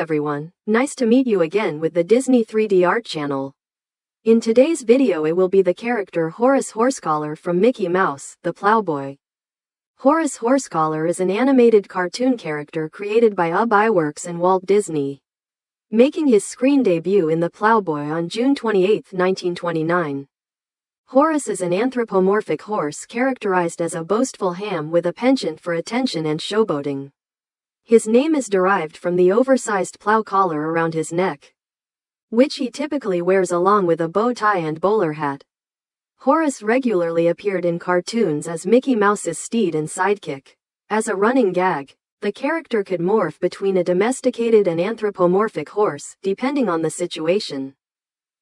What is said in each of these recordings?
everyone, nice to meet you again with the Disney 3D Art channel. In today's video it will be the character Horace Horsecollar from Mickey Mouse, the Plowboy. Horace Horsecollar is an animated cartoon character created by Iwerks and Walt Disney, making his screen debut in The Plowboy on June 28, 1929. Horace is an anthropomorphic horse characterized as a boastful ham with a penchant for attention and showboating. His name is derived from the oversized plow collar around his neck, which he typically wears along with a bow tie and bowler hat. Horace regularly appeared in cartoons as Mickey Mouse's steed and sidekick. As a running gag, the character could morph between a domesticated and anthropomorphic horse, depending on the situation.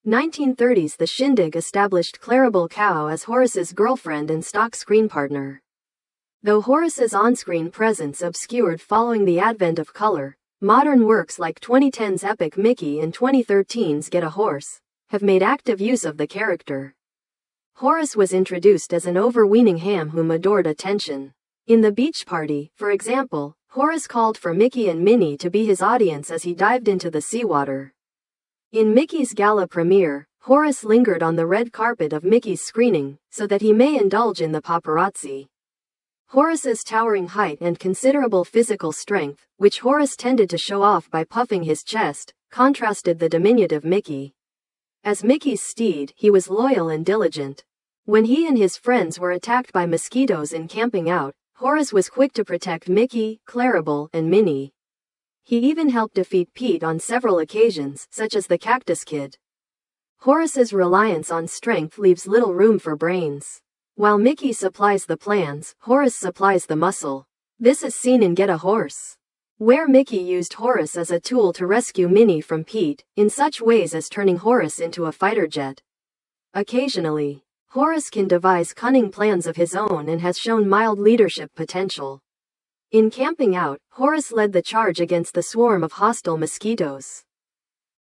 1930s The Shindig established Clarabelle Cow as Horace's girlfriend and stock screen partner. Though Horace's on-screen presence obscured following the advent of color, modern works like 2010's Epic Mickey and 2013's Get a Horse have made active use of the character. Horace was introduced as an overweening ham whom adored attention. In The Beach Party, for example, Horace called for Mickey and Minnie to be his audience as he dived into the seawater. In Mickey's gala premiere, Horace lingered on the red carpet of Mickey's screening so that he may indulge in the paparazzi. Horace's towering height and considerable physical strength, which Horace tended to show off by puffing his chest, contrasted the diminutive Mickey. As Mickey's steed, he was loyal and diligent. When he and his friends were attacked by mosquitoes in camping out, Horace was quick to protect Mickey, Clarabelle, and Minnie. He even helped defeat Pete on several occasions, such as the Cactus Kid. Horace's reliance on strength leaves little room for brains. While Mickey supplies the plans, Horace supplies the muscle. This is seen in Get a Horse, where Mickey used Horace as a tool to rescue Minnie from Pete, in such ways as turning Horace into a fighter jet. Occasionally, Horace can devise cunning plans of his own and has shown mild leadership potential. In Camping Out, Horace led the charge against the swarm of hostile mosquitoes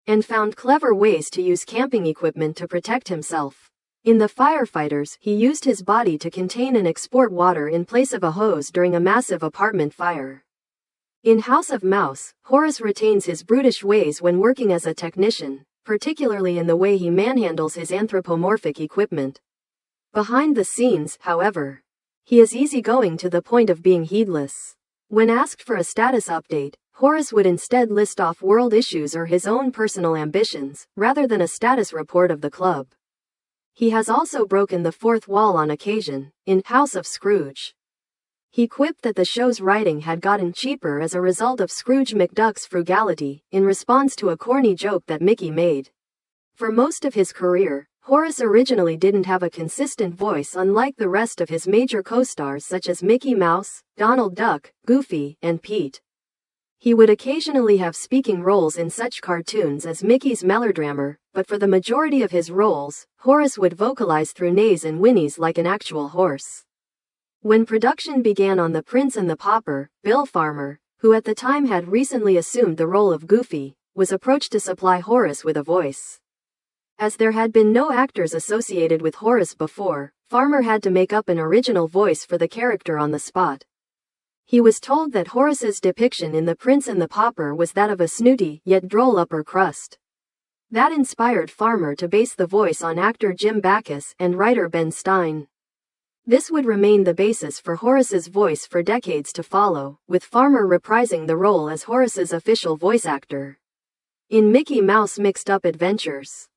and found clever ways to use camping equipment to protect himself. In The Firefighters, he used his body to contain and export water in place of a hose during a massive apartment fire. In House of Mouse, Horace retains his brutish ways when working as a technician, particularly in the way he manhandles his anthropomorphic equipment. Behind the scenes, however, he is easygoing to the point of being heedless. When asked for a status update, Horace would instead list off world issues or his own personal ambitions, rather than a status report of the club. He has also broken the fourth wall on occasion, in House of Scrooge. He quipped that the show's writing had gotten cheaper as a result of Scrooge McDuck's frugality, in response to a corny joke that Mickey made. For most of his career, Horace originally didn't have a consistent voice unlike the rest of his major co-stars such as Mickey Mouse, Donald Duck, Goofy, and Pete. He would occasionally have speaking roles in such cartoons as Mickey's Melodrammer, but for the majority of his roles, Horace would vocalize through neighs and whinnies like an actual horse. When production began on The Prince and the Pauper, Bill Farmer, who at the time had recently assumed the role of Goofy, was approached to supply Horace with a voice. As there had been no actors associated with Horace before, Farmer had to make up an original voice for the character on the spot. He was told that Horace's depiction in The Prince and the Pauper was that of a snooty, yet droll upper crust. That inspired Farmer to base the voice on actor Jim Backus and writer Ben Stein. This would remain the basis for Horace's voice for decades to follow, with Farmer reprising the role as Horace's official voice actor. In Mickey Mouse Mixed Up Adventures,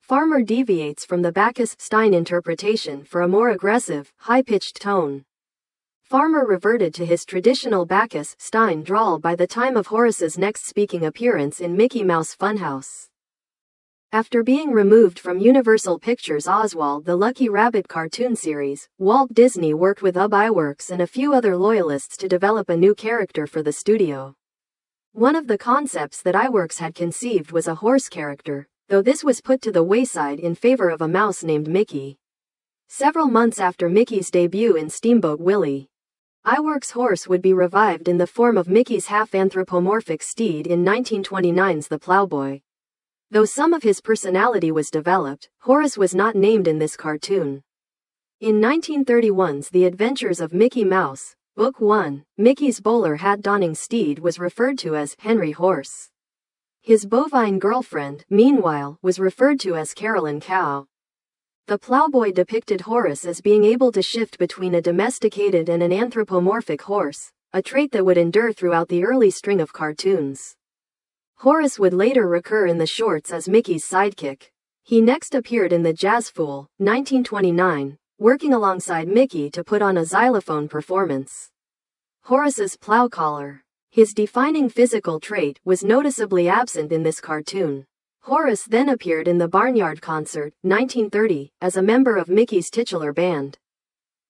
Farmer deviates from the Backus-Stein interpretation for a more aggressive, high-pitched tone. Farmer reverted to his traditional Backus-Stein drawl by the time of Horace's next speaking appearance in Mickey Mouse Funhouse. After being removed from Universal Pictures' Oswald the Lucky Rabbit cartoon series, Walt Disney worked with Iwerks and a few other loyalists to develop a new character for the studio. One of the concepts that Iwerks had conceived was a horse character, though this was put to the wayside in favor of a mouse named Mickey. Several months after Mickey's debut in Steamboat Willie, Iwerks' horse would be revived in the form of Mickey's half-anthropomorphic steed in 1929's The Plowboy. Though some of his personality was developed, Horace was not named in this cartoon. In 1931's The Adventures of Mickey Mouse, Book 1, Mickey's bowler hat-donning steed was referred to as Henry Horse. His bovine girlfriend, meanwhile, was referred to as Carolyn Cow. The Plowboy depicted Horace as being able to shift between a domesticated and an anthropomorphic horse, a trait that would endure throughout the early string of cartoons. Horace would later recur in the shorts as Mickey's sidekick. He next appeared in The Jazz Fool, 1929, working alongside Mickey to put on a xylophone performance. Horace's plow collar. His defining physical trait was noticeably absent in this cartoon. Horace then appeared in The Barnyard Concert, 1930, as a member of Mickey's titular band,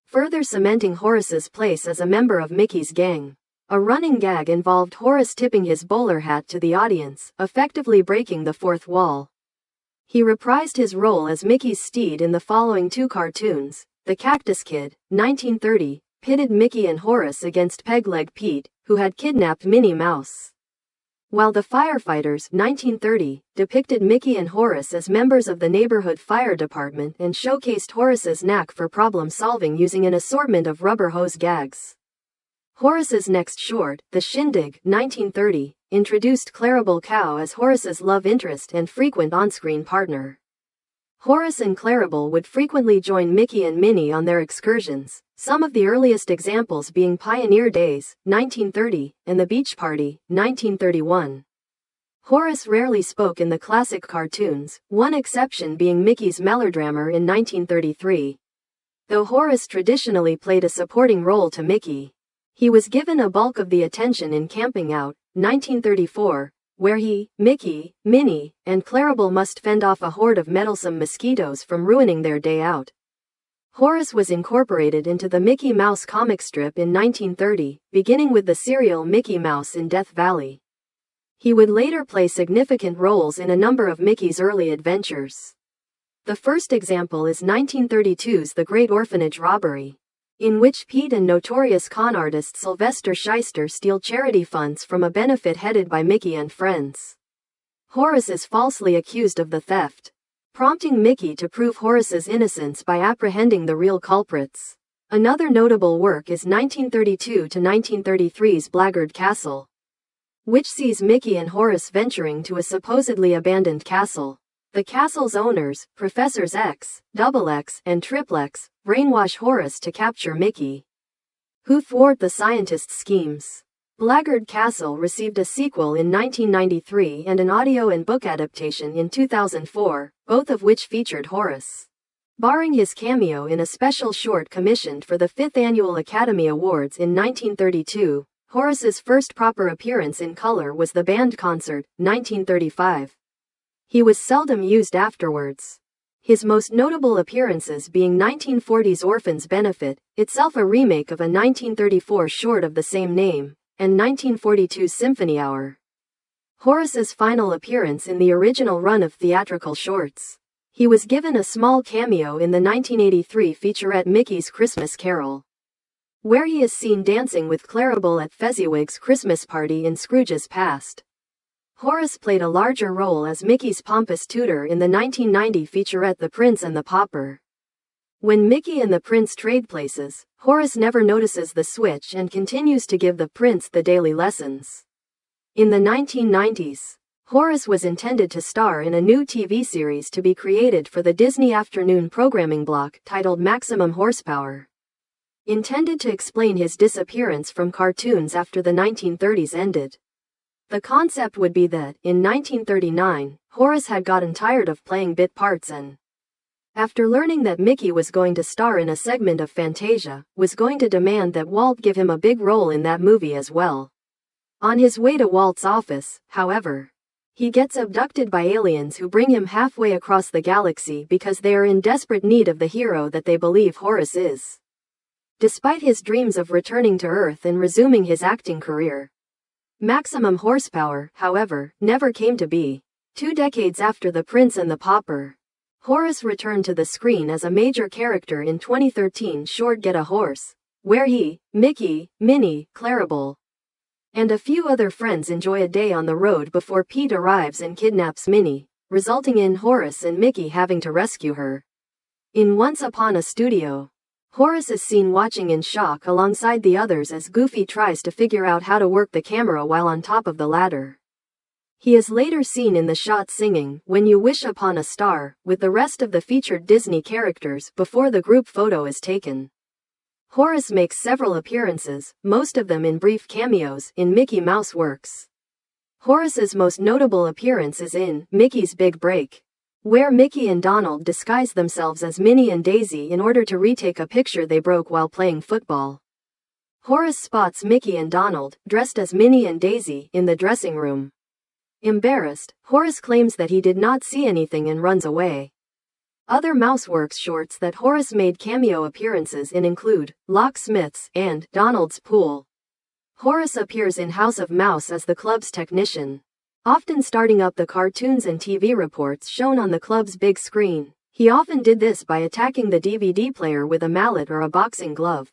further cementing Horace's place as a member of Mickey's gang. A running gag involved Horace tipping his bowler hat to the audience, effectively breaking the fourth wall. He reprised his role as Mickey's steed in the following two cartoons. The Cactus Kid, 1930, pitted Mickey and Horace against Pegleg Pete, who had kidnapped Minnie Mouse, while The Firefighters, 1930, depicted Mickey and Horace as members of the neighborhood fire department and showcased Horace's knack for problem-solving using an assortment of rubber hose gags. Horace's next short, The Shindig, 1930, introduced Clarabelle Cow as Horace's love interest and frequent on-screen partner. Horace and Clarabelle would frequently join Mickey and Minnie on their excursions, some of the earliest examples being Pioneer Days, 1930, and The Beach Party, 1931. Horace rarely spoke in the classic cartoons, one exception being Mickey's Melodrammer in 1933. Though Horace traditionally played a supporting role to Mickey, he was given a bulk of the attention in Camping Out, 1934, where he, Mickey, Minnie, and Clarabelle must fend off a horde of meddlesome mosquitoes from ruining their day out. Horace was incorporated into the Mickey Mouse comic strip in 1930, beginning with the serial Mickey Mouse in Death Valley. He would later play significant roles in a number of Mickey's early adventures. The first example is 1932's The Great Orphanage Robbery, in which Pete and notorious con artist Sylvester Shyster steal charity funds from a benefit headed by Mickey and friends. Horace is falsely accused of the theft, prompting Mickey to prove Horace's innocence by apprehending the real culprits. Another notable work is 1932 to 1933's Blackguard Castle, which sees Mickey and Horace venturing to a supposedly abandoned castle. The castle's owners, Professors X, Double X, and Triple X, brainwash Horace to capture Mickey, who thwart the scientist's schemes. Blackguard Castle received a sequel in 1993 and an audio and book adaptation in 2004, both of which featured Horace. Barring his cameo in a special short commissioned for the 5th Annual Academy Awards in 1932, Horace's first proper appearance in color was The Band Concert, 1935. He was seldom used afterwards, his most notable appearances being 1940's Orphans Benefit, itself a remake of a 1934 short of the same name, and 1942's Symphony Hour. Horace's final appearance in the original run of theatrical shorts. He was given a small cameo in the 1983 featurette Mickey's Christmas Carol, where he is seen dancing with Clarabelle at Fezziwig's Christmas party in Scrooge's Past. Horace played a larger role as Mickey's pompous tutor in the 1990 featurette The Prince and the Pauper. When Mickey and the Prince trade places, Horace never notices the switch and continues to give the Prince the daily lessons. In the 1990s, Horace was intended to star in a new TV series to be created for the Disney afternoon programming block titled Maximum Horsepower, intended to explain his disappearance from cartoons after the 1930s ended. The concept would be that, in 1939, Horace had gotten tired of playing bit parts and, after learning that Mickey was going to star in a segment of Fantasia, was going to demand that Walt give him a big role in that movie as well. On his way to Walt's office, however, he gets abducted by aliens who bring him halfway across the galaxy because they are in desperate need of the hero that they believe Horace is. Despite his dreams of returning to Earth and resuming his acting career, Maximum Horsepower, however, never came to be. 2 decades after The Prince and the Pauper, Horace returned to the screen as a major character in 2013 short Get a Horse, where he, Mickey, Minnie, Clarabelle, and a few other friends enjoy a day on the road before Pete arrives and kidnaps Minnie, resulting in Horace and Mickey having to rescue her. In Once Upon a Studio, Horace is seen watching in shock alongside the others as Goofy tries to figure out how to work the camera while on top of the ladder. He is later seen in the shot singing "When You Wish Upon a Star" with the rest of the featured Disney characters before the group photo is taken. Horace makes several appearances, most of them in brief cameos, in Mickey Mouse works. Horace's most notable appearance is in Mickey's Big Break, where Mickey and Donald disguise themselves as Minnie and Daisy in order to retake a picture they broke while playing football. Horace spots Mickey and Donald, dressed as Minnie and Daisy, in the dressing room. Embarrassed, Horace claims that he did not see anything and runs away. Other Mouseworks shorts that Horace made cameo appearances in include Locksmiths and Donald's Pool. Horace appears in House of Mouse as the club's technician, often starting up the cartoons and TV reports shown on the club's big screen. He often did this by attacking the DVD player with a mallet or a boxing glove.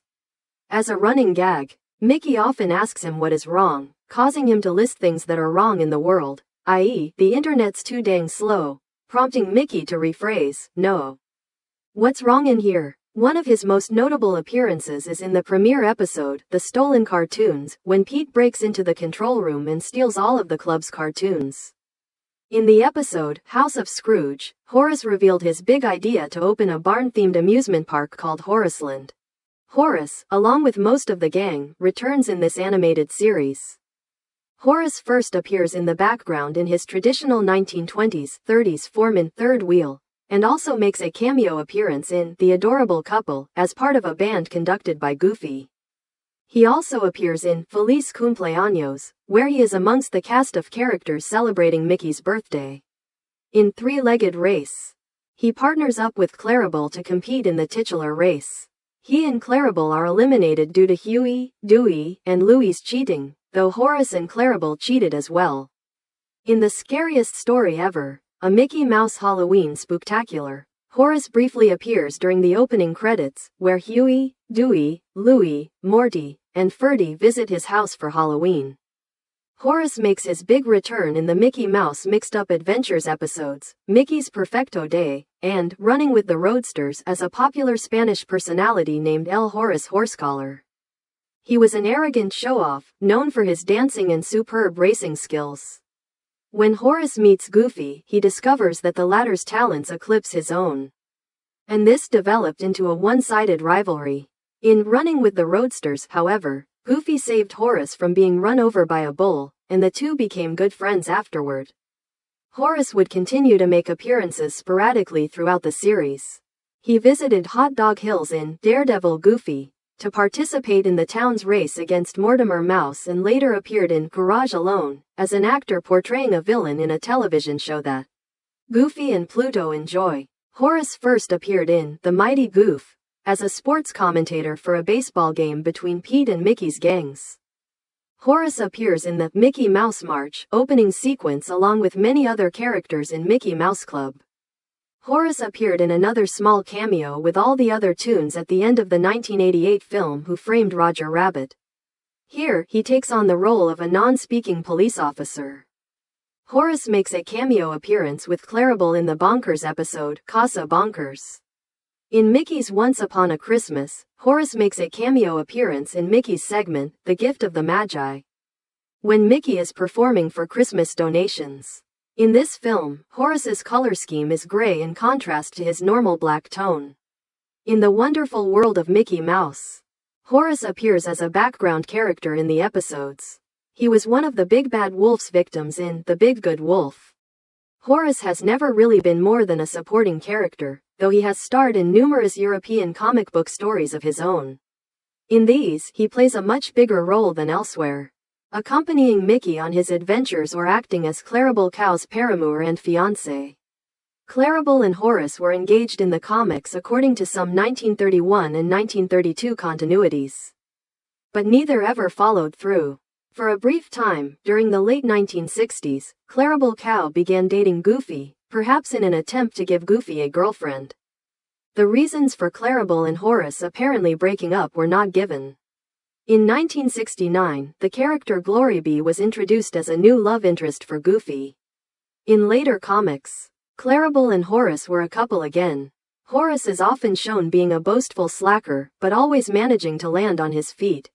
As a running gag, Mickey often asks him what is wrong, causing him to list things that are wrong in the world, i.e., the internet's too dang slow, prompting Mickey to rephrase, "No. What's wrong in here?" One of his most notable appearances is in the premiere episode, The Stolen Cartoons, when Pete breaks into the control room and steals all of the club's cartoons. In the episode, House of Scrooge, Horace revealed his big idea to open a barn-themed amusement park called Horaceland. Horace, along with most of the gang, returns in this animated series. Horace first appears in the background in his traditional 1920s-30s form in Third Wheel, and also makes a cameo appearance in The Adorable Couple, as part of a band conducted by Goofy. He also appears in Feliz Cumpleaños, where he is amongst the cast of characters celebrating Mickey's birthday. In Three-Legged Race, he partners up with Clarabelle to compete in the titular race. He and Clarabelle are eliminated due to Huey, Dewey, and Louie's cheating, though Horace and Clarabelle cheated as well. In The Scariest Story Ever, a Mickey Mouse Halloween spooktacular, Horace briefly appears during the opening credits, where Huey, Dewey, Louie, Morty, and Ferdy visit his house for Halloween. Horace makes his big return in the Mickey Mouse Mixed Up Adventures episodes, Mickey's Perfecto Day, and Running with the Roadsters as a popular Spanish personality named El Horace Horsecollar. He was an arrogant show-off, known for his dancing and superb racing skills. When Horace meets Goofy, he discovers that the latter's talents eclipse his own. And this developed into a one-sided rivalry. In Running with the Roadsters, however, Goofy saved Horace from being run over by a bull, and the two became good friends afterward. Horace would continue to make appearances sporadically throughout the series. He visited Hot Dog Hills in Daredevil Goofy to participate in the town's race against Mortimer Mouse, and later appeared in Garage Alone as an actor portraying a villain in a television show that Goofy and Pluto enjoy. Horace first appeared in The Mighty Goof as a sports commentator for a baseball game between Pete and Mickey's gangs. Horace appears in the Mickey Mouse March opening sequence along with many other characters in Mickey Mouse Club. Horace appeared in another small cameo with all the other tunes at the end of the 1988 film Who Framed Roger Rabbit. Here, he takes on the role of a non-speaking police officer. Horace makes a cameo appearance with Clarabelle in the Bonkers episode, Casa Bonkers. In Mickey's Once Upon a Christmas, Horace makes a cameo appearance in Mickey's segment, The Gift of the Magi, when Mickey is performing for Christmas donations. In this film, Horace's color scheme is gray in contrast to his normal black tone. In The Wonderful World of Mickey Mouse, Horace appears as a background character in the episodes. He was one of the Big Bad Wolf's victims in The Big Good Wolf. Horace has never really been more than a supporting character, though he has starred in numerous European comic book stories of his own. In these, he plays a much bigger role than elsewhere, accompanying Mickey on his adventures or acting as Clarabelle Cow's paramour and fiancé. Clarabelle and Horace were engaged in the comics according to some 1931 and 1932 continuities, but neither ever followed through. For a brief time, during the late 1960s, Clarabelle Cow began dating Goofy, perhaps in an attempt to give Goofy a girlfriend. The reasons for Clarabelle and Horace apparently breaking up were not given. In 1969, the character Glorybee was introduced as a new love interest for Goofy. In later comics, Clarabelle and Horace were a couple again. Horace is often shown being a boastful slacker, but always managing to land on his feet.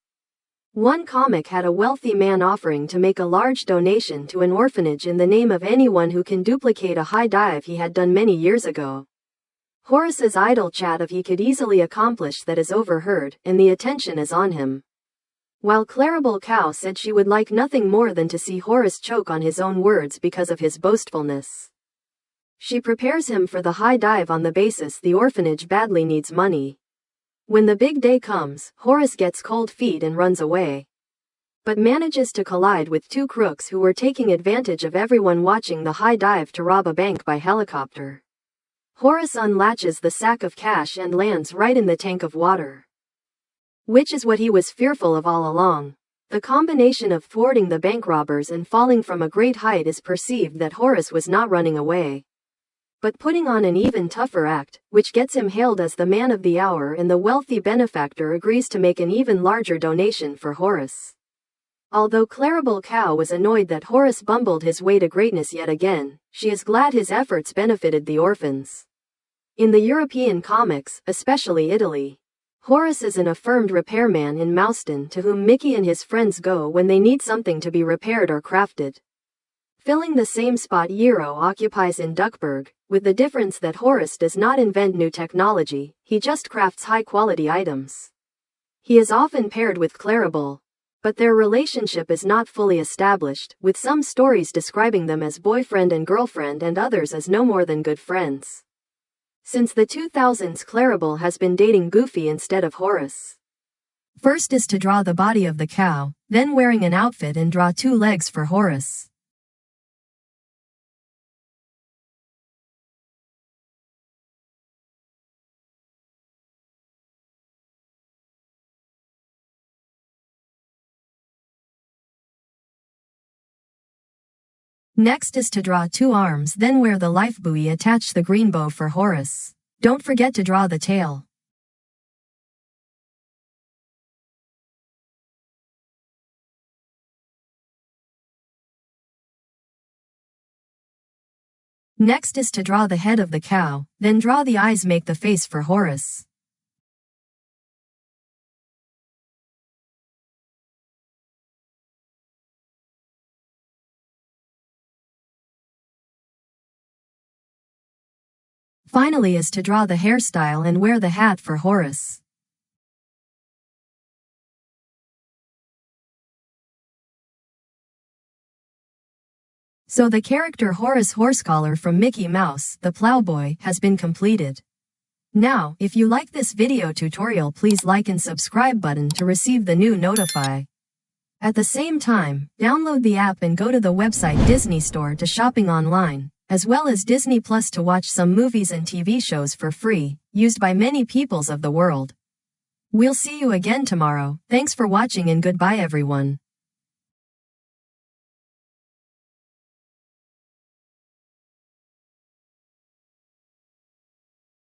One comic had a wealthy man offering to make a large donation to an orphanage in the name of anyone who can duplicate a high dive he had done many years ago. Horace's idle chat of he could easily accomplish that is overheard, and the attention is on him. While Clarabelle Cow said she would like nothing more than to see Horace choke on his own words because of his boastfulness. She prepares him for the high dive on the basis the orphanage badly needs money. When the big day comes, Horace gets cold feet and runs away. But manages to collide with two crooks who were taking advantage of everyone watching the high dive to rob a bank by helicopter. Horace unlatches the sack of cash and lands right in the tank of water. Which is what he was fearful of all along. The combination of thwarting the bank robbers and falling from a great height is perceived that Horace was not running away, but putting on an even tougher act, which gets him hailed as the man of the hour, and the wealthy benefactor agrees to make an even larger donation for Horace. Although Clarabelle Cow was annoyed that Horace bumbled his way to greatness yet again, she is glad his efforts benefited the orphans. In the European comics, especially Italy, Horace is an affirmed repairman in Mouston to whom Mickey and his friends go when they need something to be repaired or crafted. Filling the same spot Eero occupies in Duckburg, with the difference that Horace does not invent new technology, he just crafts high-quality items. He is often paired with Clarabelle, but their relationship is not fully established, with some stories describing them as boyfriend and girlfriend and others as no more than good friends. Since the 2000s, Clarabelle has been dating Goofy instead of Horace. First is to draw the body of the cow, then wearing an outfit and draw two legs for Horace. Next is to draw two arms, then wear the life buoy, attach the green bow for Horace. Don't forget to draw the tail. Next is to draw the head of the cow, then draw the eyes, make the face for Horace. Finally is to draw the hairstyle and wear the hat for Horace. So the character Horace Horsecollar from Mickey Mouse, the Plowboy, has been completed. Now, if you like this video tutorial, please like and subscribe button to receive the new notify. At the same time, download the app and go to the website DisneyStore to shopping online, as well as Disney Plus to watch some movies and TV shows for free, used by many peoples of the world. We'll see you again tomorrow. Thanks for watching and goodbye everyone.